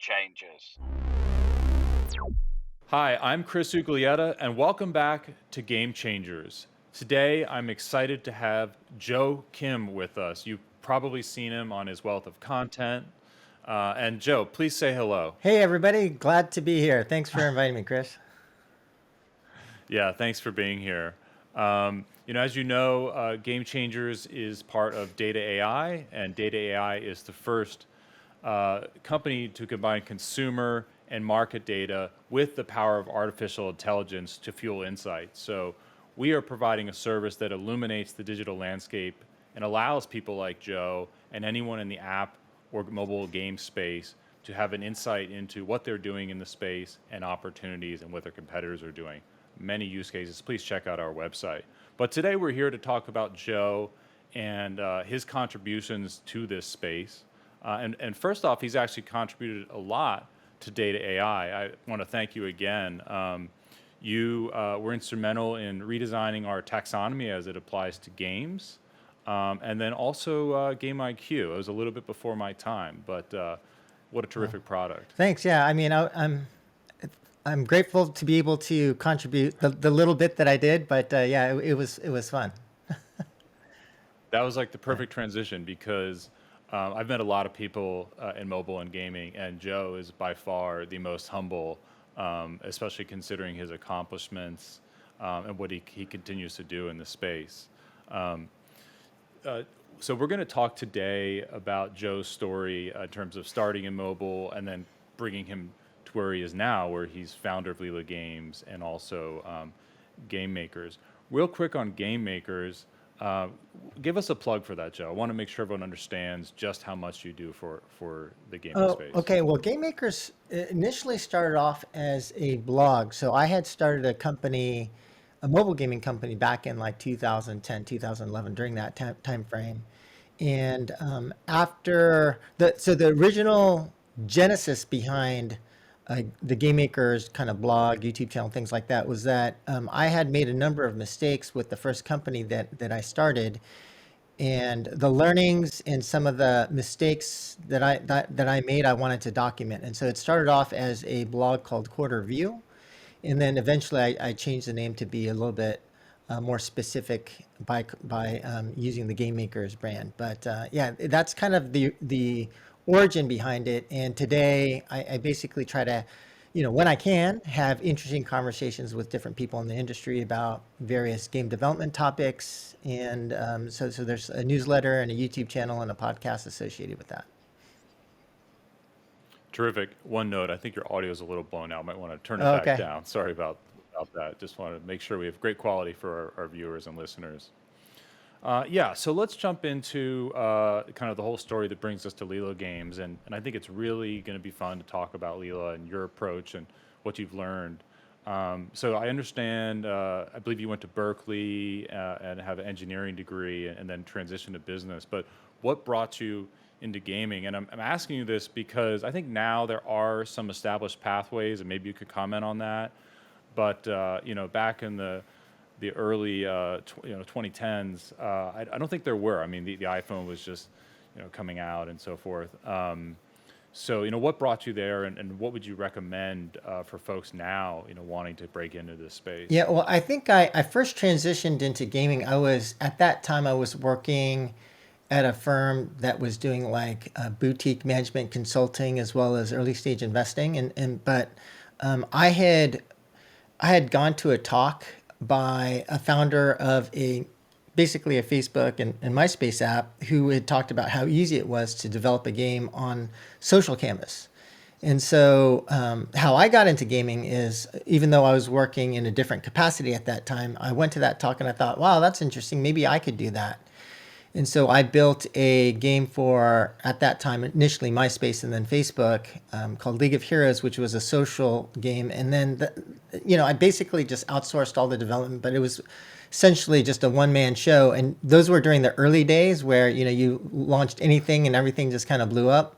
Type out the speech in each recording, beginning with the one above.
Changers. Hi, I'm Chris Uglietta, and welcome back to Gamechangers. Today, I'm excited to have Joe Kim with us. You've probably seen him on his wealth of content. And Joe, please say hello. Hey, everybody. Glad to be here. Thanks for inviting me, Chris. Yeah, thanks for being here. As you know, Game Changers is part of Data AI, and Data AI is the first company to combine consumer and market data with the power of artificial intelligence to fuel insights. So we are providing a service that illuminates the digital landscape and allows people like Joe and anyone in the app or mobile game space to have an insight into what they're doing in the space and opportunities and what their competitors are doing. Many use cases. Please check out our website. But today we're here to talk about Joe and his contributions to this space. And first off, he's actually contributed a lot to Data AI. I want to thank you again. You were instrumental in redesigning our taxonomy as it applies to games, and then also Game IQ. It was a little bit before my time, but what a terrific product. Thanks. Yeah, I mean, I'm grateful to be able to contribute the little bit that I did, but yeah, it was fun. That was like the perfect transition because I've met a lot of people in mobile and gaming, and Joe is by far the most humble, especially considering his accomplishments and what he continues to do in the space. So we're going to talk today about Joe's story in terms of starting in mobile and then bringing him to where he is now, where he's founder of LILA Games and also Gamechangers. Real quick on Gamechangers, give us a plug for that, Joe. I want to make sure everyone understands just how much you do for the gaming space. Okay. Well, Gamemakers initially started off as a blog. So I had started a company, a mobile gaming company back in like 2010, 2011, during that time frame. And so the original genesis behind the Game Makers kind of blog, YouTube channel, things like that, was that I had made a number of mistakes with the first company that I started, and the learnings and some of the mistakes that I made, I wanted to document. And so it started off as a blog called Quarter View, and then eventually I changed the name to be a little bit more specific by using the Game Makers brand. But yeah, that's kind of the origin behind it. And today I basically try to, when I can, have interesting conversations with different people in the industry about various game development topics. And so there's a newsletter and a YouTube channel and a podcast associated with that. Terrific. One note, I think your audio is a little blown out. Might want to turn it Oh, back okay. down. Sorry about that. Just wanted to make sure we have great quality for our viewers and listeners. Yeah, so let's jump into kind of the whole story that brings us to LILA Games. And I think it's really going to be fun to talk about LILA and your approach and what you've learned. So I understand, I believe you went to Berkeley and have an engineering degree and then transitioned to business. But what brought you into gaming? And I'm asking you this because I think now there are some established pathways, and maybe you could comment on that. But back in the early 2010s, I don't think there were. I mean, the iPhone was just coming out and so forth. So what brought you there, and what would you recommend for folks now wanting to break into this space? Yeah, well, I think I first transitioned into gaming. At that time I was working at a firm that was doing like boutique management consulting as well as early stage investing, but I had gone to a talk by a founder of basically a Facebook and MySpace app, who had talked about how easy it was to develop a game on social canvas. And so how I got into gaming is, even though I was working in a different capacity at that time, I went to that talk and I thought, wow, that's interesting. Maybe I could do that. And so I built a game for, at that time, initially MySpace and then Facebook, called League of Heroes, which was a social game. And then, I basically just outsourced all the development, but it was essentially just a one-man show. And those were during the early days where, you launched anything and everything just kind of blew up.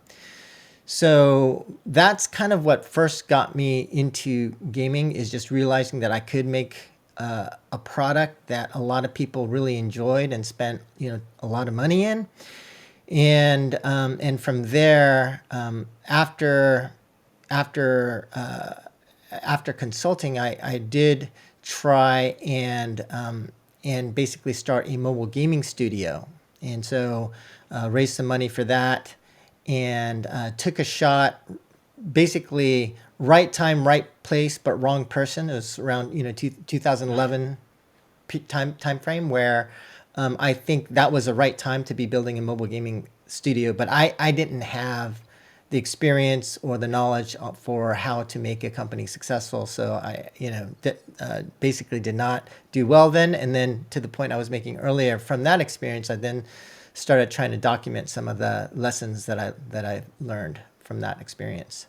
So that's kind of what first got me into gaming, is just realizing that I could make a product that a lot of people really enjoyed and spent a lot of money in, and from there, after after after consulting, I did try and basically start a mobile gaming studio, and so raised some money for that, and took a shot. Basically, right time, right place, but wrong person. It was around 2011 time frame where I think that was the right time to be building a mobile gaming studio, but I didn't have the experience or the knowledge for how to make a company successful. So I, basically did not do well then. And then to the point I was making earlier, from that experience, I then started trying to document some of the lessons that I learned from that experience.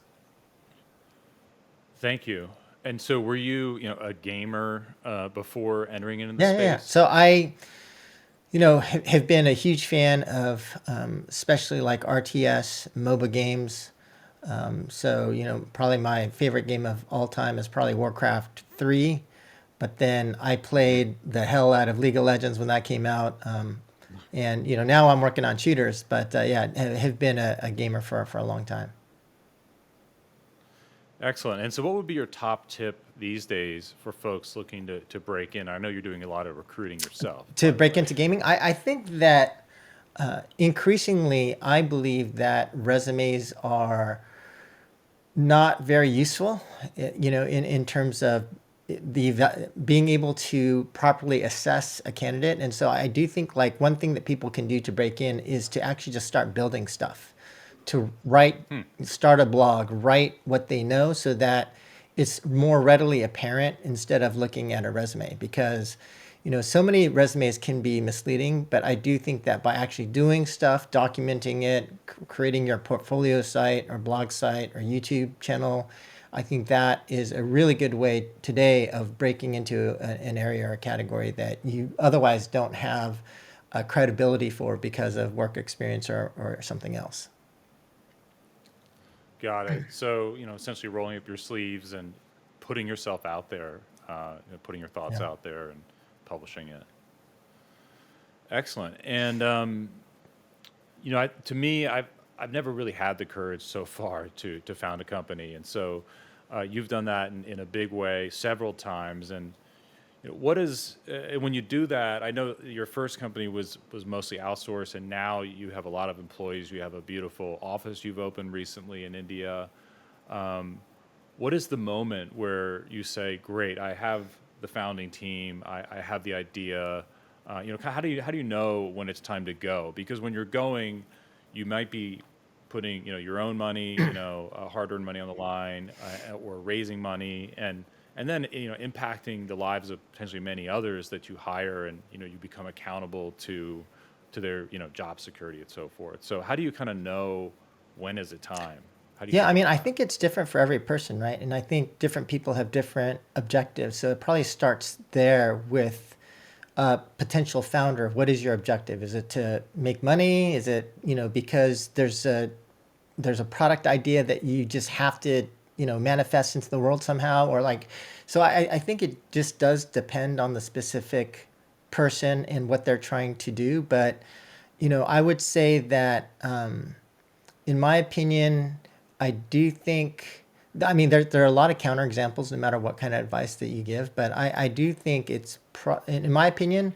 Thank you. And so, were you, a gamer before entering into the Yeah, yeah, yeah. space? So I, have been a huge fan of, especially like RTS, MOBA games. So, probably my favorite game of all time is probably Warcraft 3. But then I played the hell out of League of Legends when that came out. And, now I'm working on shooters. But yeah, have been a gamer for a long time. Excellent. And so, what would be your top tip these days for folks looking to break in? I know you're doing a lot of recruiting yourself, To by the break way. into gaming, I think that increasingly, I believe that resumes are not very useful, in terms of being able to properly assess a candidate. And so I do think like one thing that people can do to break in is to actually just start building stuff, to Hmm. start a blog, write what they know so that it's more readily apparent instead of looking at a resume, because so many resumes can be misleading. But I do think that by actually doing stuff, documenting it, creating your portfolio site or blog site or YouTube channel, I think that is a really good way today of breaking into an area or a category that you otherwise don't have credibility for because of work experience or something else. Got it. So, essentially rolling up your sleeves and putting yourself out there, putting your thoughts Yeah. out there and publishing it. Excellent. And to me, I've never really had the courage so far to found a company, and so you've done that in a big way several times. And what is when you do that? I know your first company was mostly outsourced, and now you have a lot of employees. You have a beautiful office you've opened recently in India. Um, what is the moment where you say, "Great, I have the founding team. I have the idea." How do you know when it's time to go? Because when you're going, you might be putting your own money, hard-earned money on the line, or raising money, and then impacting the lives of potentially many others that you hire, and you become accountable to their job security and so forth. So how do you kind of know when is it time? How do you Yeah, think I mean, about I that? think it's different for every person, right? And I think different people have different objectives. So it probably starts there with a potential founder. What is your objective? Is it to make money? Is it, because there's a product idea that you just have to manifest into the world somehow, or like, so I think it just does depend on the specific person and what they're trying to do. But I would say that in my opinion, I do think, I mean, there are a lot of counterexamples no matter what kind of advice that you give, but I do think in my opinion,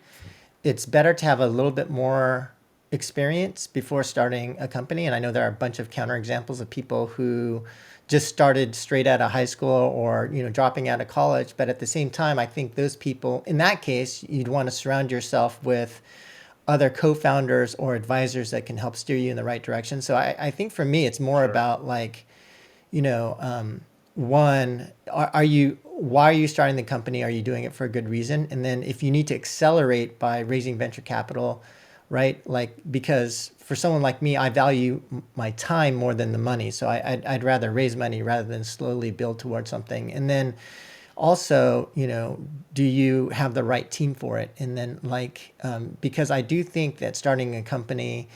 it's better to have a little bit more experience before starting a company. And I know there are a bunch of counterexamples of people who just started straight out of high school or, dropping out of college. But at the same time, I think those people, in that case, you'd want to surround yourself with other co-founders or advisors that can help steer you in the right direction. So I think for me, it's more Sure. about like, you know, one, why are you starting the company? Are you doing it for a good reason? And then if you need to accelerate by raising venture capital, right? Like, because for someone like me, I value my time more than the money. So I'd rather raise money rather than slowly build towards something. And then also, do you have the right team for it? And then like, because I do think that starting a company,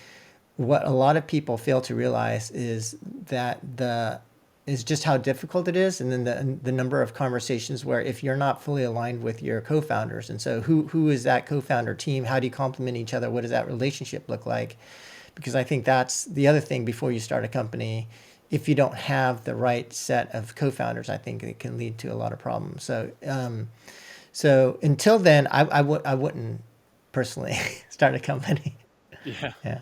what a lot of people fail to realize is that is just how difficult it is, and then the number of conversations where if you're not fully aligned with your co-founders, and so who is that co-founder team? How do you complement each other? What does that relationship look like? Because I think that's the other thing before you start a company if you don't have the right set of co-founders, I think it can lead to a lot of problems. So until then, I wouldn't personally start a company. Yeah. Yeah.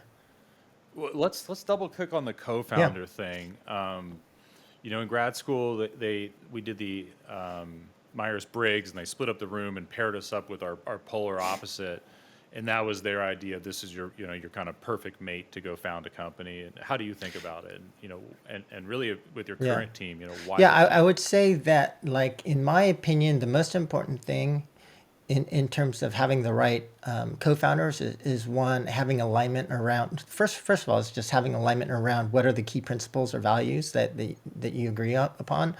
Well, let's double click on the Yeah. co-founder thing. In grad school, we did the Myers Briggs, and they split up the room and paired us up with our polar opposite, and that was their idea. This is your kind of perfect mate to go found a company. And how do you think about it? And really with your Yeah. current team, why Yeah, did I you? would say that, like, in my opinion, the most important thing in terms of having the right co-founders is one, having alignment around, first of all, is just having alignment around what are the key principles or values that you agree upon.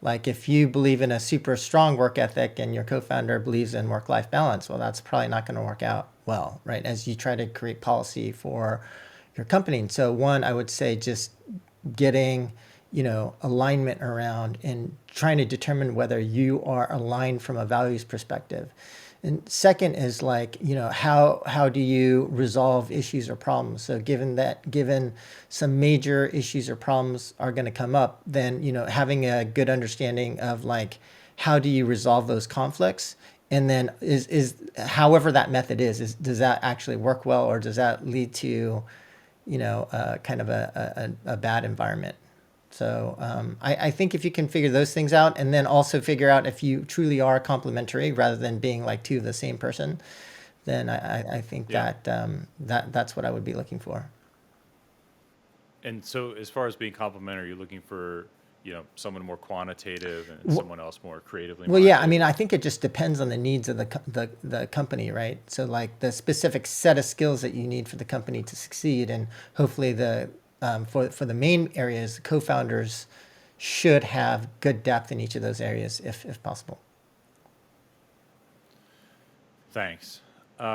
Like, if you believe in a super strong work ethic and your co-founder believes in work-life balance, well, that's probably not going to work out well, right? As you try to create policy for your company. And so one, I would say just getting, alignment around and trying to determine whether you are aligned from a values perspective. And second is, like, how do you resolve issues or problems? So given some major issues or problems are going to come up, then, having a good understanding of, like, how do you resolve those conflicts? And then is however that method does that actually work well, or does that lead to, kind of a bad environment? So I think if you can figure those things out, and then also figure out if you truly are complementary rather than being like two of the same person, then I think Yeah. that's what I would be looking for. And so, as far as being complementary, you're looking for someone more quantitative and Wh- someone else more creatively Well, yeah, I minded. mean, I think it just depends on the needs of the company, right? So, like, the specific set of skills that you need for the company to succeed, and hopefully for the main areas, the co-founders should have good depth in each of those areas, if possible. Thanks.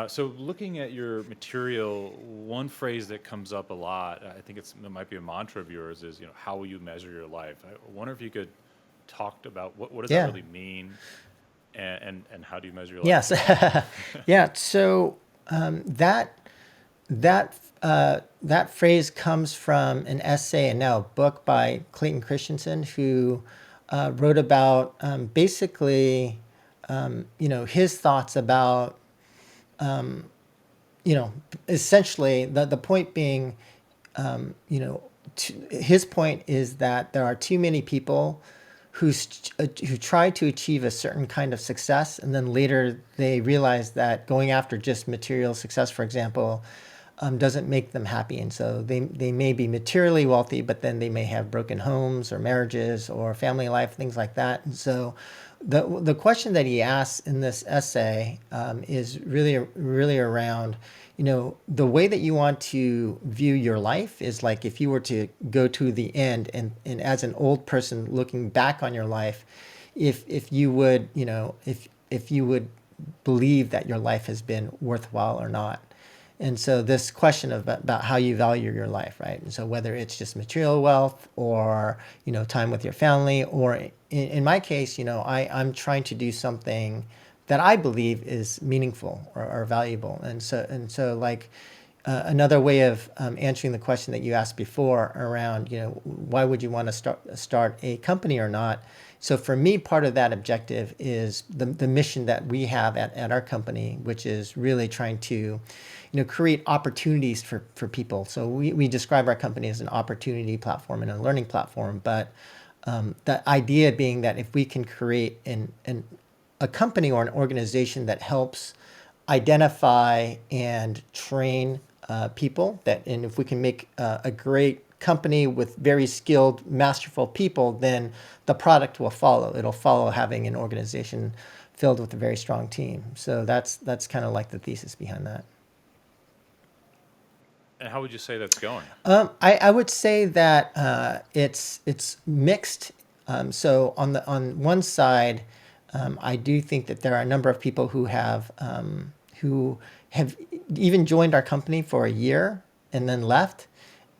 So looking at your material, one phrase that comes up a lot, I think it might be a mantra of yours, is how will you measure your life? I wonder if you could talk about what does that Yeah. really mean, and how do you measure your life? Yes. Yeah. So that that phrase comes from an essay and now a book by Clayton Christensen, who wrote about basically his thoughts about you know essentially the point being, you know his point is that there are too many people who try to achieve a certain kind of success, and then later they realize that going after just material success, for example, doesn't make them happy. And so they may be materially wealthy, but then they may have broken homes or marriages or family life, things like that. And so the question that he asks in this essay is really around, the way that you want to view your life is like if you were to go to the end, and as an old person looking back on your life, if you would, if you would believe that your life has been worthwhile or not. And so this question about how you value your life, right? And so whether it's just material wealth or, time with your family, or in my case, I'm trying to do something that I believe is meaningful or valuable. And so like another way of answering the question that you asked before around, why would you want to start a company or not? So for me, part of that objective is the mission that we have at our company, which is really trying to, create opportunities for people. So we describe our company as an opportunity platform and a learning platform. But the idea being that if we can create a company or an organization that helps identify and train people, and if we can make a great company with very skilled, masterful people, then the product will follow. It'll follow having an organization filled with a very strong team. So that's kind of like the thesis behind that. And how would you say that's going? I would say that it's mixed. So on one side, I do think that there are a number of people who have even joined our company for a year and then left.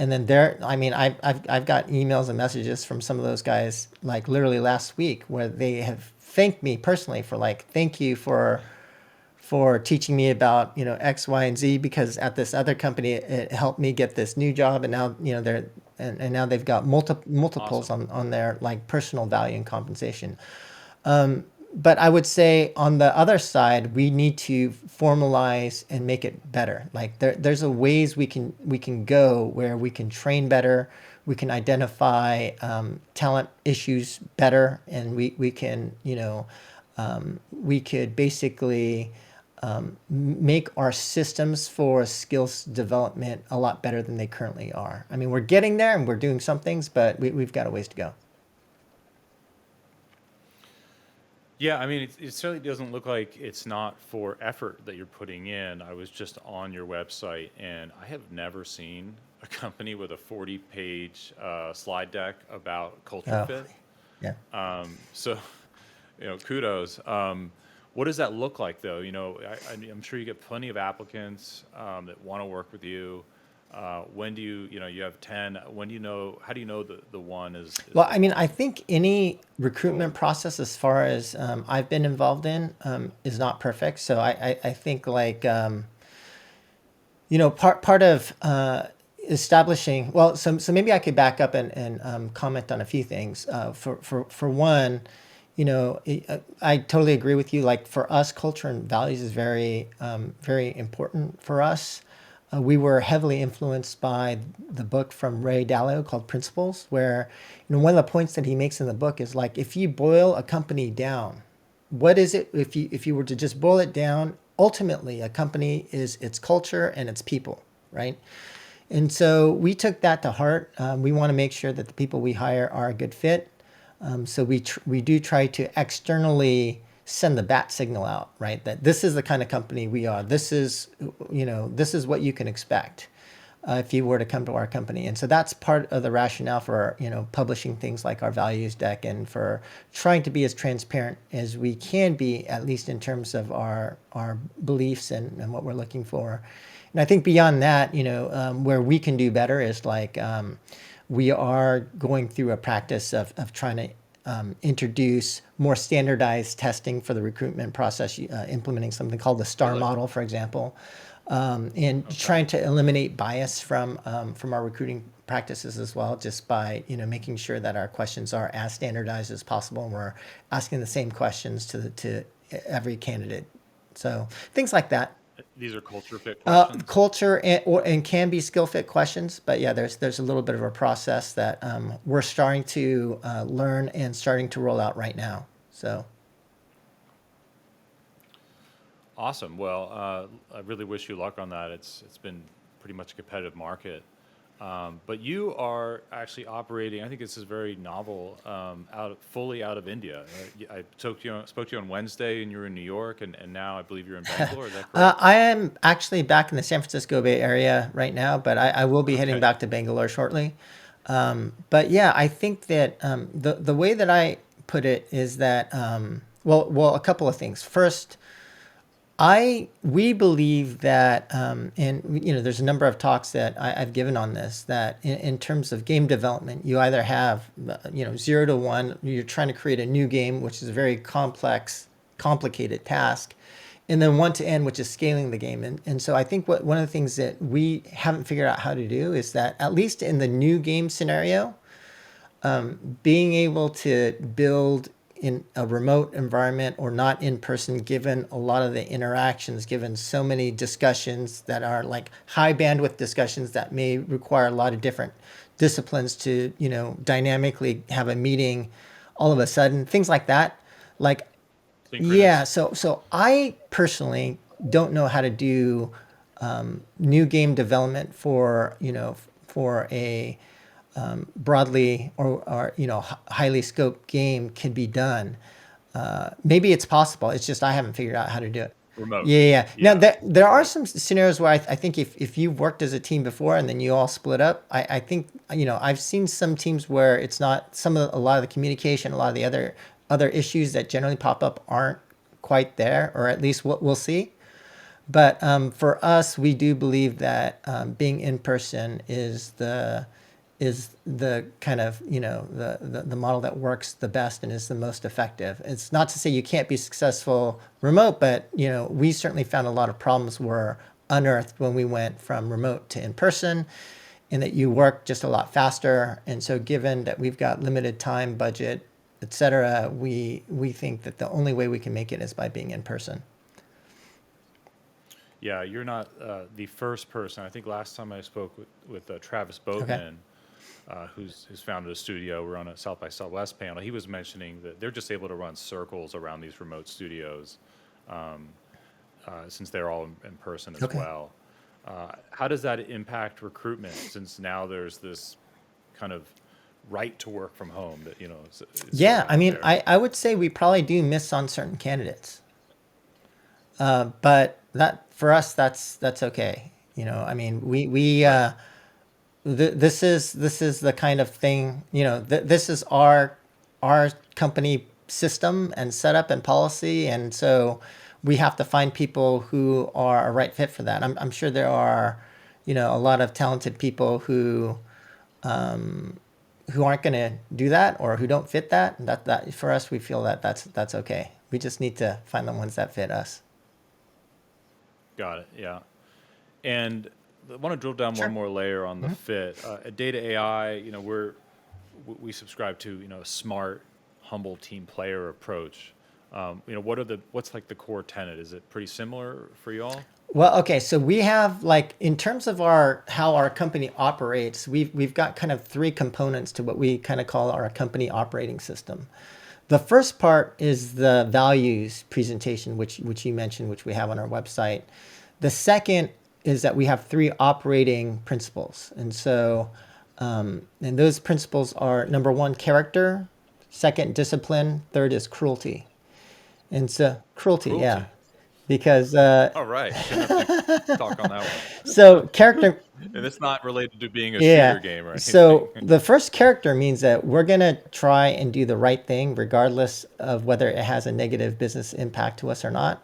And then I mean, I've got emails and messages from some of those guys, like literally last week, where they have thanked me personally for, like, thank you for teaching me about, X, Y, and Z, because at this other company it helped me get this new job, and now, they're and now they've got multiples Awesome. on their like personal value and compensation. But I would say on the other side, we need to formalize and make it better. Like there's a ways we can go where we can train better, we can identify talent issues better, and we can we could basically make our systems for skills development a lot better than they currently are. I mean, we're getting there and we're doing some things, but we've got a ways to go. Yeah, I mean, it certainly doesn't look like it's not for effort that you're putting in. I was just on your website, and I have never seen a company with a 40-page slide deck about culture Oh, fit. yeah. So, kudos. What does that look like, though? I'm sure you get plenty of applicants that want to work with you. When do you have 10? When do you know? How do you know the one is Well, the I mean, one? I think any recruitment process, as far as I've been involved in, is not perfect. So I think like part of establishing. Well, so maybe I could back up and comment on a few things. For one, I totally agree with you. Like for us, culture and values is very important for us. We were heavily influenced by the book from Ray Dalio called Principles, where one of the points that he makes in the book is like if you boil a company down, what is it? If you were to just boil it down, ultimately a company is its culture and its people, right? And so we took that to heart. We want to make sure that the people we hire are a good fit. So we do try to externally send the bat signal out, right? That this is the kind of company we are. This is what you can expect if you were to come to our company. And so that's part of the rationale for publishing things like our values deck, and for trying to be as transparent as we can be, at least in terms of our beliefs and what we're looking for. And I think beyond that, where we can do better is like we are going through a practice of trying to introduce more standardized testing for the recruitment process, implementing something called the STAR Really? model, for example, and Okay. trying to eliminate bias from our recruiting practices as well, just by making sure that our questions are as standardized as possible, and we're asking the same questions to every candidate. So things like that. These are culture fit questions. Culture and can be skill fit questions, but yeah, there's a little bit of a process that we're starting to learn and starting to roll out right now. So Awesome. Well, I really wish you luck on that. It's been pretty much a competitive market. But you are actually operating. I think this is very novel. Fully out of India. I spoke to you on Wednesday, and you were in New York, and now I believe you're in Bangalore. Is that correct? I am actually back in the San Francisco Bay Area right now, but I will be heading Okay. back to Bangalore shortly. But yeah, I think that the way that I put it is that well, a couple of things. First, we believe that, and there's a number of talks that I've given on this, that in terms of game development, you either have 0 to 1, you're trying to create a new game, which is a very complicated task, and then 1 to N, which is scaling the game. And so I think one of the things that we haven't figured out how to do is that, at least in the new game scenario, being able to build in a remote environment or not in person, given a lot of the interactions, given so many discussions that are like high bandwidth discussions that may require a lot of different disciplines to dynamically have a meeting all of a sudden, things like that. Like, yeah, Synchronous. so I personally don't know how to do new game development for a broadly or highly scoped game can be done. Maybe it's possible. It's just I haven't figured out how to do it. Remote. Yeah, yeah, yeah. Now Yeah. there are Right. some scenarios where I think if you've worked as a team before and then you all split up, I think I've seen some teams where it's not a lot of the communication, a lot of the other issues that generally pop up aren't quite there, or at least we'll see. But for us, we do believe that being in person is the kind of the model that works the best and is the most effective. It's not to say you can't be successful remote, but we certainly found a lot of problems were unearthed when we went from remote to in person. and that you work just a lot faster. And so given that we've got limited time, budget, et cetera, we think that the only way we can make it is by being in person. Yeah, you're not the first person. I think last time I spoke with Travis Okay. Boatman, who's founded a studio. We're on a South by Southwest panel. He was mentioning that they're just able to run circles around these remote studios since they're all in person as Okay. well. How does that impact recruitment since now there's this kind of right to work from home that, is sort Yeah, of I out mean, there? I would say we probably do miss on certain candidates. But that for us, that's okay. I mean, Right. this is the kind of thing, this is our company system and setup and policy, and so we have to find people who are a right fit for that. I'm sure there are, a lot of talented people who aren't going to do that or who don't fit that. That for us, we feel that that's okay. We just need to find the ones that fit us. Got it. Yeah. And I want to drill down one Sure. more layer on the fit. At Data AI, we subscribe to a smart, humble team player approach. What's like the core tenet? Is it pretty similar for y'all? Well, okay, so we have like in terms of our how our company operates, we've got kind of three components to what we kind of call our company operating system. The first part is the values presentation, which you mentioned, which we have on our website. The second is that we have three operating principles, and those principles are number one, character; second, discipline; third is cruelty. And so cruelty, yeah, Cruelty. because All right. Gonna have to talk on that so character. one. And it's not related to being a Yeah. shooter game or anything. So the first character means that we're going to try and do the right thing, regardless of whether it has a negative business impact to us or not.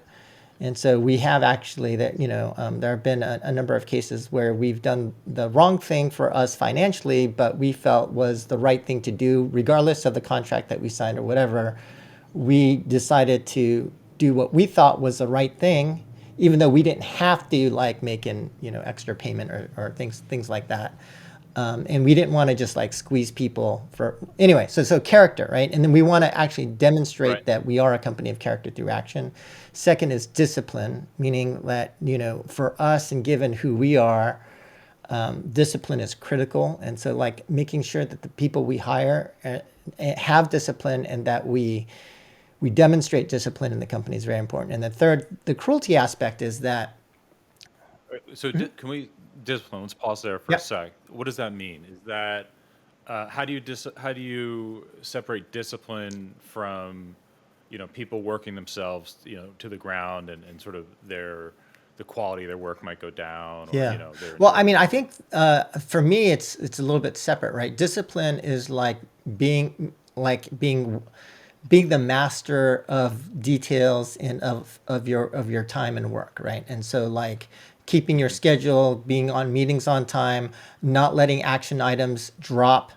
And so we have actually that, there have been a number of cases where we've done the wrong thing for us financially, but we felt was the right thing to do, regardless of the contract that we signed or whatever. We decided to do what we thought was the right thing, even though we didn't have to like make an extra payment or things like that. And we didn't want to just like squeeze people for anyway. So character, right? And then we want to actually Right. demonstrate that we are a company of character through action. Second is discipline, meaning that for us and given who we are, discipline is critical. And so like making sure that the people we hire have discipline and that we demonstrate discipline in the company is very important. And the third, the cruelty aspect is that. So can we discipline? Let's pause there for a Yep. sec. What does that mean? Is that how do you separate discipline from people working themselves to the ground and sort of the quality of their work might go down or Yeah. their Well, I mean, I think for me, it's a little bit separate, right? Discipline is like being the master of details and of your time and work, right? And so like keeping your schedule, being on meetings on time, not letting action items drop,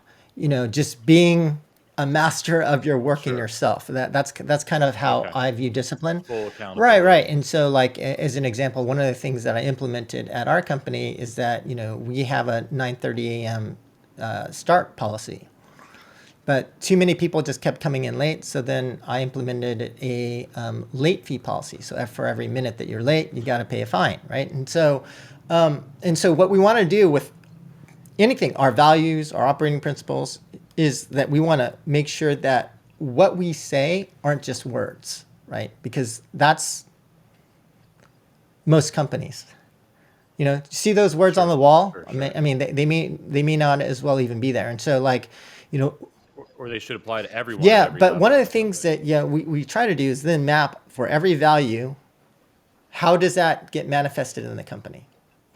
just being a master of your work and Sure. yourself. That's kind of how Okay. I view discipline. Full Right, right. accountability. And so like as an example, one of the things that I implemented at our company is that, we have a 9:30 a.m. Start policy. But too many people just kept coming in late, so then I implemented a late fee policy. So for every minute that you're late, you got to pay a fine, right? And so what we want to do with anything, our values, our operating principles, is that we want to make sure that what we say aren't just words, right? Because that's most companies. See those words on Sure. the wall? Sure. I mean, Sure. I mean, they may not as well even be there. And so like, you know, Or they should apply to everyone at yeah, every but one of level the of the things company. that we try to do is then map for every value, how does that get manifested in the company?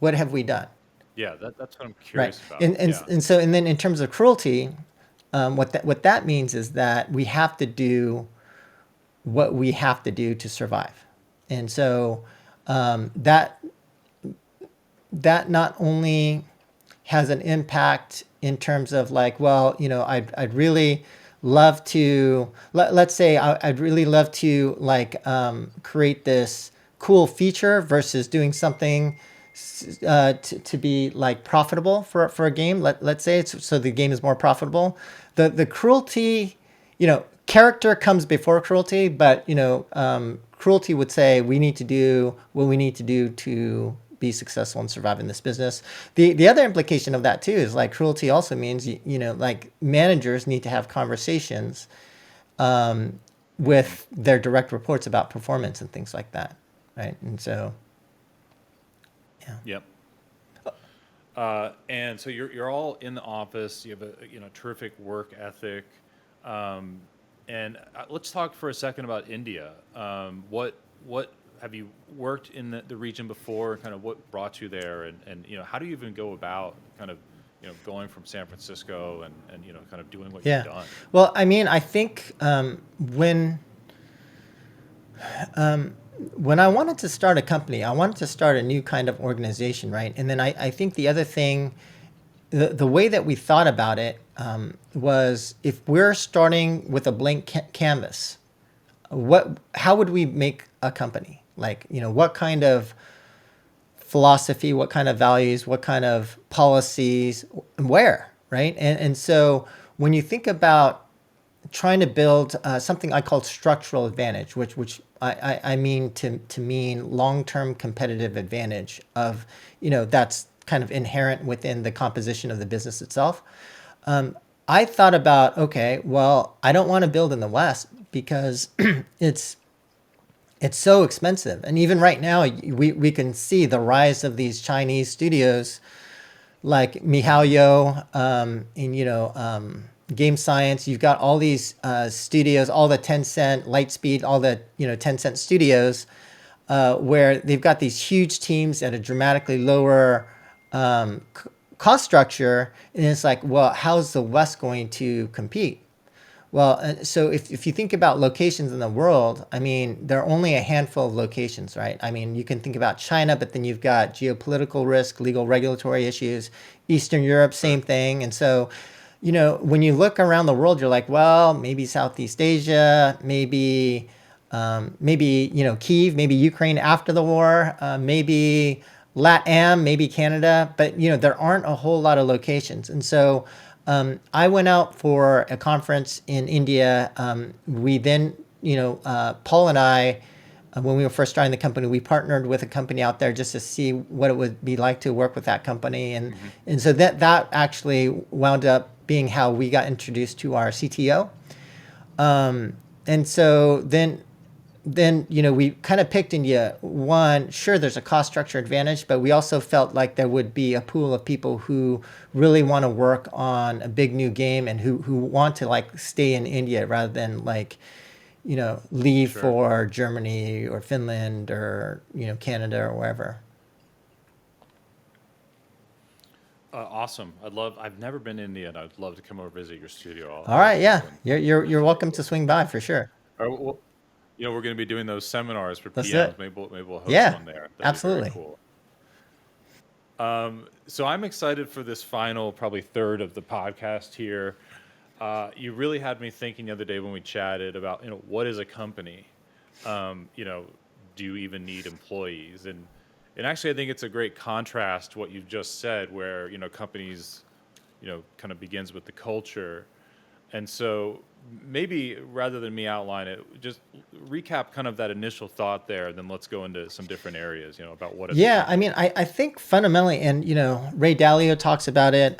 What have we done? Yeah, that's what I'm Right. curious about. And Yeah. and so and then in terms of cruelty, what that means is that we have to do what we have to do to survive. And so that not only has an impact in terms of like, well, I'd really love to, let's say I'd really love to like create this cool feature versus doing something to be like profitable for a game. Let's say it's so the game is more profitable. The cruelty, character comes before cruelty, but cruelty would say we need to do what we need to do to be successful and survive in this business. The other implication of that too is like cruelty also means like managers need to have conversations with their direct reports about performance and things like that, right? And so, yeah. Yep. And so you're all in the office. You have a terrific work ethic. And let's talk for a second about India. What have you worked in the region before? Kind of what brought you there, and how do you even go about kind of going from San Francisco and kind of doing what you've Yeah. done? Well, I mean, I think when I wanted to start a company, I wanted to start a new kind of organization, right? And then I think the other thing, the way that we thought about it was if we're starting with a blank canvas, how would we make a company? Like, what kind of philosophy, what kind of values, what kind of policies, where, right? And so when you think about trying to build something I call structural advantage, which I mean to mean long-term competitive advantage of, that's kind of inherent within the composition of the business itself. I thought about, okay, well, I don't want to build in the West because it's so expensive. And even right now, we can see the rise of these Chinese studios like MiHoYo, Game Science. You've got all these studios, all the Tencent, Lightspeed, all the Tencent studios, where they've got these huge teams at a dramatically lower cost structure, and it's like, well, how's the West going to compete? Well, so if you think about locations in the world, I mean, there are only a handful of locations, right? I mean, you can think about China, but then you've got geopolitical risk, legal regulatory issues. Eastern Europe, same thing. And so, when you look around the world, you're like, well, maybe Southeast Asia, maybe Kyiv, maybe Ukraine after the war, maybe LATAM, maybe Canada, but there aren't a whole lot of locations. And so I went out for a conference in India. We then, Paul and I, when we were first starting the company, we partnered with a company out there just to see what it would be like to work with that company. And so that actually wound up being how we got introduced to our CTO. And so then we kind of picked India. One, sure, there's a cost structure advantage, but we also felt like there would be a pool of people who really want to work on a big new game and who want to like stay in India rather than like, leave Sure. for Germany or Finland or, Canada or wherever. Awesome. I've never been to India, and I'd love to come over visit your studio. All right. Yeah. And You're welcome to swing by for sure. well, we're going to be doing those seminars for Let's do PMs. it. Maybe we'll host Yeah, one there. That'd be absolutely. very cool. So I'm excited for this final, probably third of the podcast here. You really had me thinking the other day when we chatted about, what is a company? Do you even need employees? And actually, I think it's a great contrast to what you've just said, where companies, kind of begins with the culture. And so maybe rather than me outline it, just recap kind of that initial thought there, and then let's go into some different areas, about what is a Yeah, I company. mean, I think fundamentally, and Ray Dalio talks about it.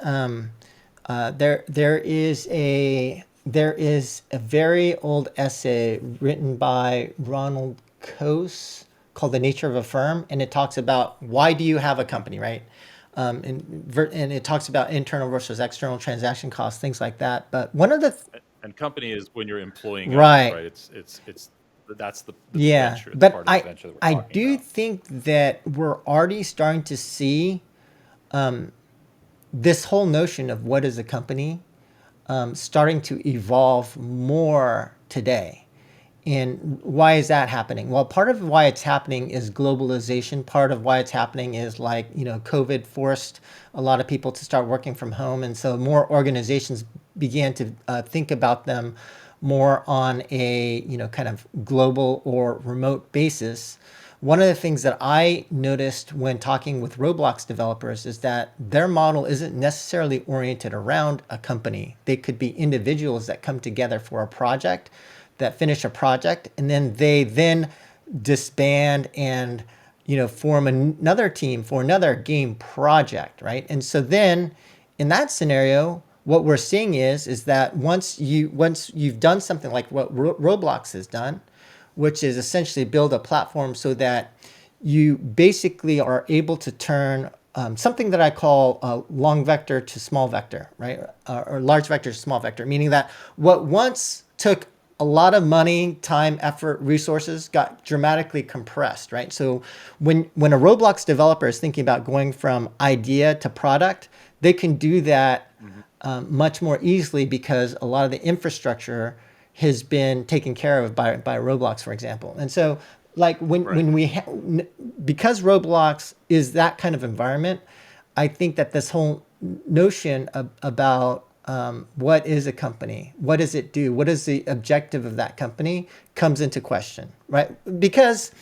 There is a very old essay written by Ronald Coase called "The Nature of a Firm," and it talks about why do you have a company, right? And it talks about internal versus external transaction costs, things like that. But one of the And company is when you're employing others, right, right? It's that's the yeah, venture. It's but part of the venture that I we're talking do about. think that we're already starting to see this whole notion of what is a company starting to evolve more today. And why is that happening? Well, part of why it's happening is globalization. Part of why it's happening is like, COVID forced a lot of people to start working from home. And so more organizations began to think about them more on a, kind of global or remote basis. one of the things that I noticed when talking with Roblox developers is that their model isn't necessarily oriented around a company. They could be individuals that come together for a project, that finish a project, and then they then disband and form another team for another game project, right? And so then in that scenario, what we're seeing is that once you've done something like what Roblox has done, which is essentially build a platform so that you basically are able to turn something that I call long vector to small vector, right? Or large vector to small vector, meaning that what once took a lot of money, time, effort, resources got dramatically compressed, right? So when a Roblox developer is thinking about going from idea to product, they can do that much more easily because a lot of the infrastructure has been taken care of by Roblox, for example. And so, like Right. because Roblox is that kind of environment, I think that this whole notion about what is a company, what does it do, what is the objective of that company, comes into question, right? Because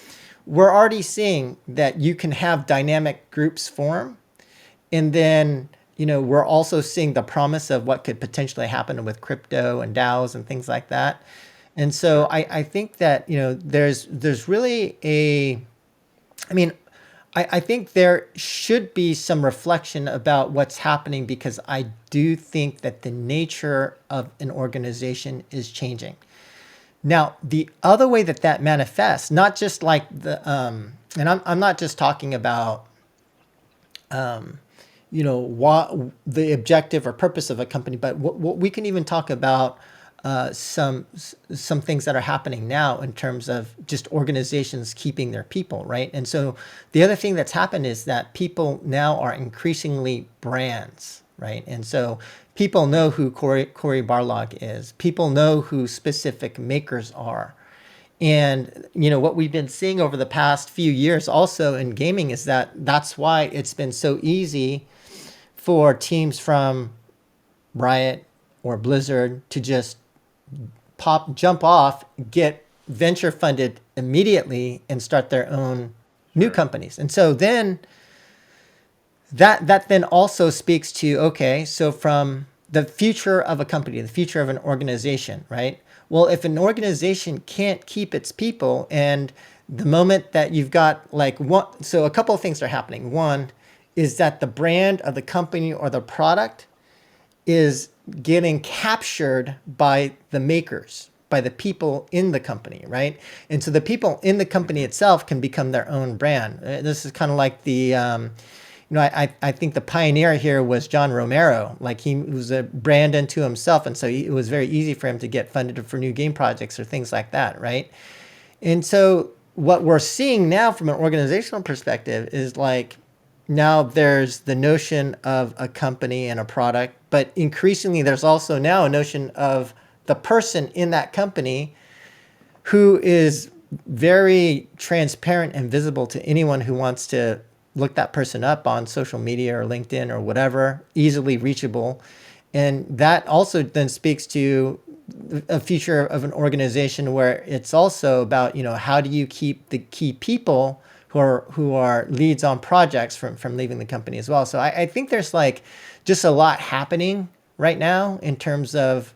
we're already seeing that you can have dynamic groups form, and then, we're also seeing the promise of what could potentially happen with crypto and DAOs and things like that. And so Sure. I think that, there's really I mean, I think there should be some reflection about what's happening because I do think that the nature of an organization is changing. Now, the other way that that manifests, not just like and I'm not just talking about what the objective or purpose of a company, but what we can even talk about some things that are happening now in terms of just organizations keeping their people, right? And so the other thing that's happened is that people now are increasingly brands, right? And so people know who Cory Barlog is. People know who specific makers are. And what we've been seeing over the past few years also in gaming is that that's why it's been so easy for teams from Riot or Blizzard to just jump off, get venture funded immediately, and start their own new Sure. companies. And so then that then also speaks to, okay, so from the future of a company, the future of an organization, right? Well, if an organization can't keep its people, and the moment that you've got like one, so a couple of things are happening. One is that the brand of the company or the product is getting captured by the makers, by the people in the company, right? And so the people in the company itself can become their own brand. This is kind of like I think the pioneer here was John Romero. Like he was a brand unto himself, and so it was very easy for him to get funded for new game projects or things like that, right? And so what we're seeing now from an organizational perspective is like now there's the notion of a company and a product, but increasingly there's also now a notion of the person in that company who is very transparent and visible to anyone who wants to look that person up on social media or LinkedIn or whatever, easily reachable. And that also then speaks to a future of an organization where it's also about, how do you keep the key people who are leads on projects from leaving the company as well. So I think there's like just a lot happening right now in terms of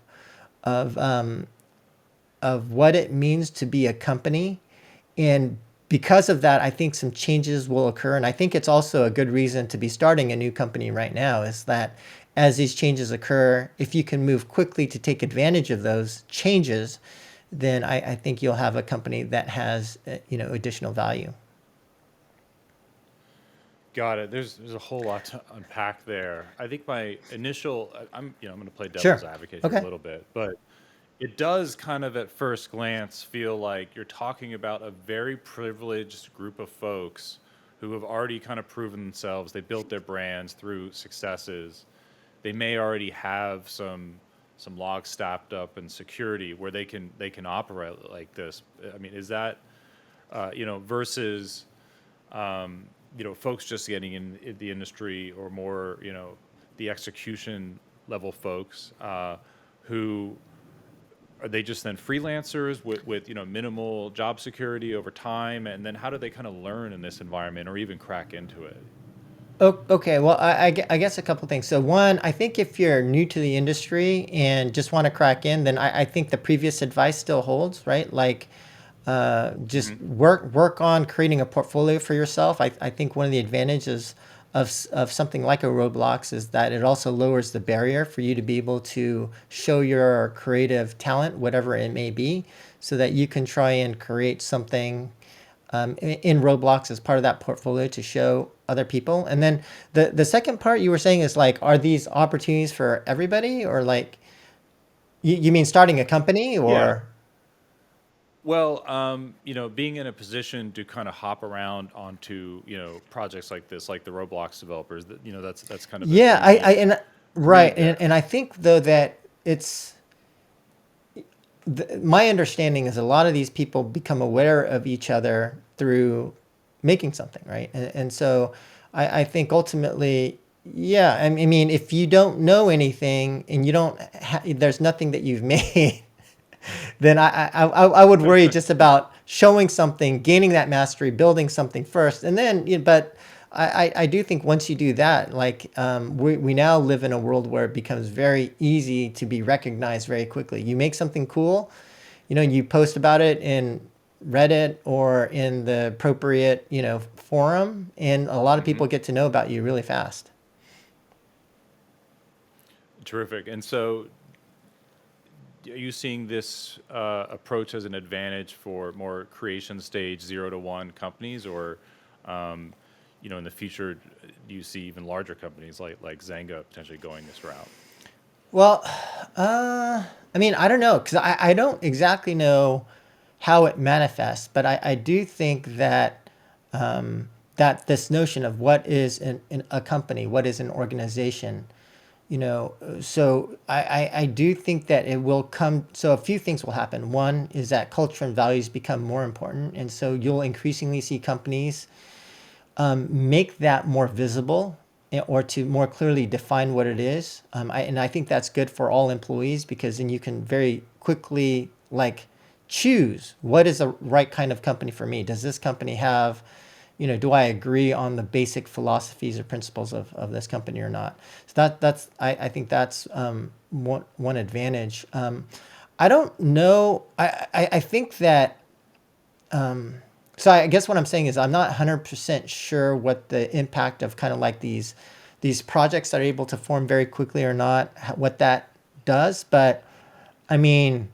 of what it means to be a company. And because of that, I think some changes will occur. And I think it's also a good reason to be starting a new company right now is that as these changes occur, if you can move quickly to take advantage of those changes, then I think you'll have a company that has, additional value. Got it. There's a whole lot to unpack there. I think my initial, I'm going to play devil's Sure. advocate here a Okay. little bit, but it does kind of at first glance feel like you're talking about a very privileged group of folks who have already kind of proven themselves. They built their brands through successes. They may already have some logs stacked up and security where they can operate like this. I mean, is that versus folks just getting in the industry or more, the execution level folks who are they just then freelancers with minimal job security over time? And then how do they kind of learn in this environment or even crack into it? Oh, okay. Well, I guess a couple things. So one, I think if you're new to the industry and just want to crack in, then I think the previous advice still holds, right? Like, just Hmm. work on creating a portfolio for yourself. I think one of the advantages of something like a Roblox is that it also lowers the barrier for you to be able to show your creative talent, whatever it may be, so that you can try and create something in Roblox as part of that portfolio to show other people. And then the second part you were saying is like, are these opportunities for everybody, or like you mean starting a company Yeah. or? Well, being in a position to kind of hop around onto, projects like this, like the Roblox developers, that's kind of an Yeah, easy and right, read there. and I think though that it's my understanding is a lot of these people become aware of each other through making something, right? And so I think ultimately, yeah, I mean, if you don't know anything and you don't, there's nothing that you've made, then I would worry just about showing something, gaining that mastery, building something first, and then. But I do think once you do that, like we now live in a world where it becomes very easy to be recognized very quickly. You make something cool, you post about it in Reddit or in the appropriate forum, and a lot of Hmm. people get to know about you really fast. Terrific. And so, are you seeing this approach as an advantage for more creation stage 0 to 1 companies, or in the future, do you see even larger companies like Zanga potentially going this route? Well, I mean, I don't know because I don't exactly know how it manifests, but I do think that that this notion of what is in a company, what is an organization, so I do think that it will come. So a few things will happen. One is that culture and values become more important, and so you'll increasingly see companies make that more visible or to more clearly define what it is. And I think that's good for all employees because then you can very quickly like choose what is the right kind of company for me. Does this company have, do I agree on the basic philosophies or principles of this company or not? So I think that's one advantage. I don't know. I think that so I guess what I'm saying is I'm not 100% sure what the impact of kind of like these projects that are able to form very quickly or not, what that does. But I mean,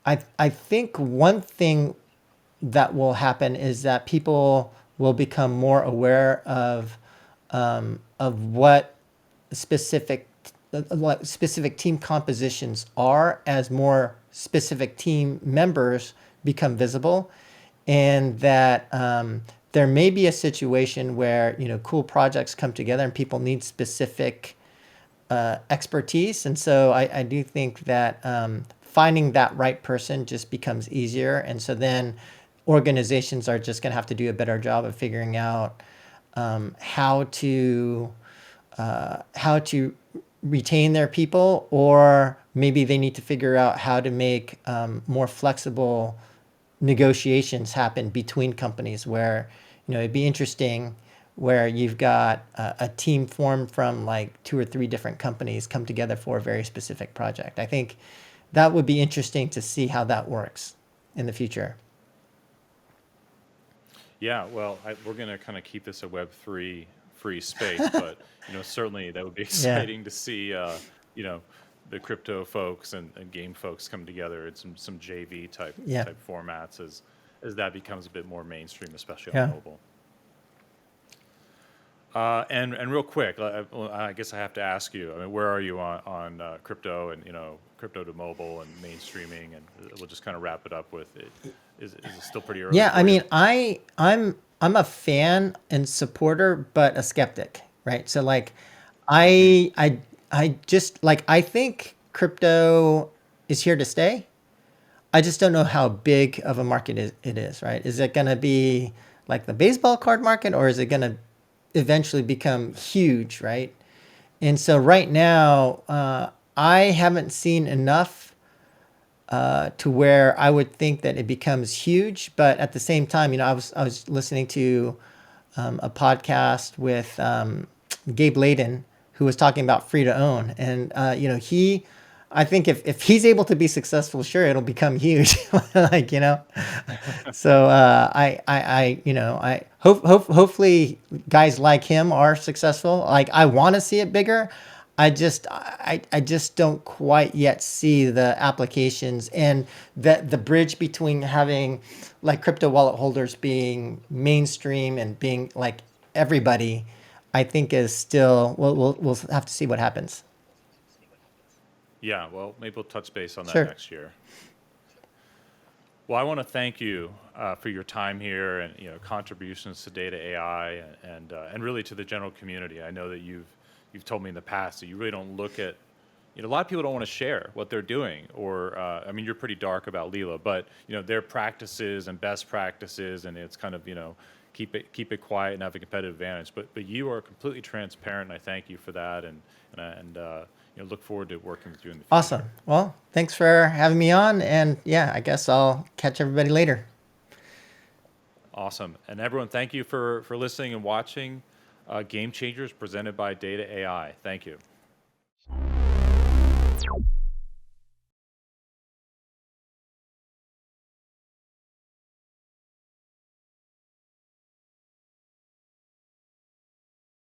I think one thing that will happen is that people will become more aware of specific what specific team compositions are as more specific team members become visible, and that there may be a situation where cool projects come together and people need specific expertise. And so I do think that finding that right person just becomes easier. And so then organizations are just going to have to do a better job of figuring out how to retain their people, or maybe they need to figure out how to make more flexible negotiations happen between companies where it'd be interesting where you've got a team formed from like two or three different companies come together for a very specific project. I think that would be interesting to see how that works in the future. Yeah, well, we're going to kind of keep this a Web3 free space, but certainly that would be Yeah. exciting to see, you know, the crypto folks and game folks come together in some JV Yeah. type formats as that becomes a bit more mainstream, especially on Yeah. mobile. And real quick, well, I guess I have to ask you. I mean, where are you on crypto and crypto to mobile and mainstreaming? And we'll just kind of wrap it up with it. Is it still pretty early Yeah, I for you? mean, I'm a fan and supporter, but a skeptic, right? So like, Hmm. I just like I think crypto is here to stay. I just don't know how big of a market it is, right? Is it going to be like the baseball card market, or is it going to eventually become huge, right? And so right now, I haven't seen enough to where I would think that it becomes huge. But at the same time, I was listening to a podcast with Gabe Layden, who was talking about free to own, and I think if he's able to be successful, sure, it'll become huge. So I hopefully guys like him are successful. Like I want to see it bigger. I just don't quite yet see the applications and the bridge between having like crypto wallet holders being mainstream and being like everybody. I think is still we'll have to see what happens. Yeah, well, maybe we'll touch base on that Sure. next year. Well, I want to thank you for your time here and contributions to data AI and really to the general community. I know that you've told me in the past that you really don't look at a lot of people don't want to share what they're doing, or I mean, you're pretty dark about Lila, but their practices and best practices, and it's kind of keep it quiet and have a competitive advantage. But you are completely transparent, and I thank you for that, and look forward to working with you in the Awesome. future. Well, thanks for having me on, and yeah, I guess I'll catch everybody later. Awesome, and everyone, thank you for listening and watching Game Changers presented by Data AI. Thank you.